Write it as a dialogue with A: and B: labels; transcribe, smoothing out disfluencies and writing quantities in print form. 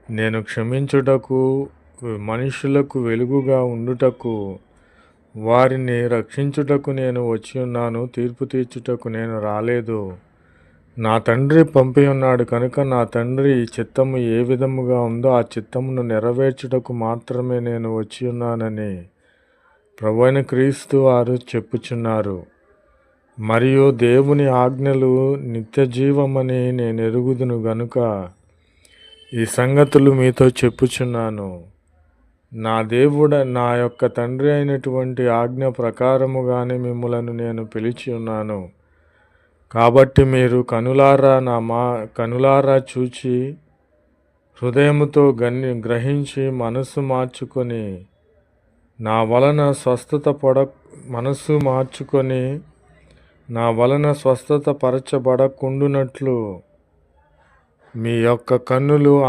A: నేను క్షమించుటకు, మనుషులకు వెలుగుగా ఉండుటకు, వారిని రక్షించుటకు నేను వచ్చియున్నాను, తీర్పు తీర్చుటకు నేను రాలేదు. నా తండ్రి పంపి ఉన్నాడు కనుక నా తండ్రి చిత్తము ఏ విధముగా ఉందో ఆ చిత్తమును నెరవేర్చుటకు మాత్రమే నేను వచ్చియున్నానని ప్రభువైన క్రీస్తు వారు చెప్పుచున్నారు. మరియు దేవుని ఆజ్ఞలు నిత్య జీవమని నేను ఎరుగుదును గనుక ఈ సంగతులు మీతో చెప్పుచున్నాను. నా నా యొక్క తండ్రి అయినటువంటి ఆజ్ఞ ప్రకారముగానే మిమ్ములను నేను పిలిచి ఉన్నాను. కాబట్టి మీరు కనులారా చూచి హృదయముతో గ్రహించి మనసు మార్చుకొని నా వలన స్వస్థత పరచబడకుండునట్లు మీ యొక్క కన్నులు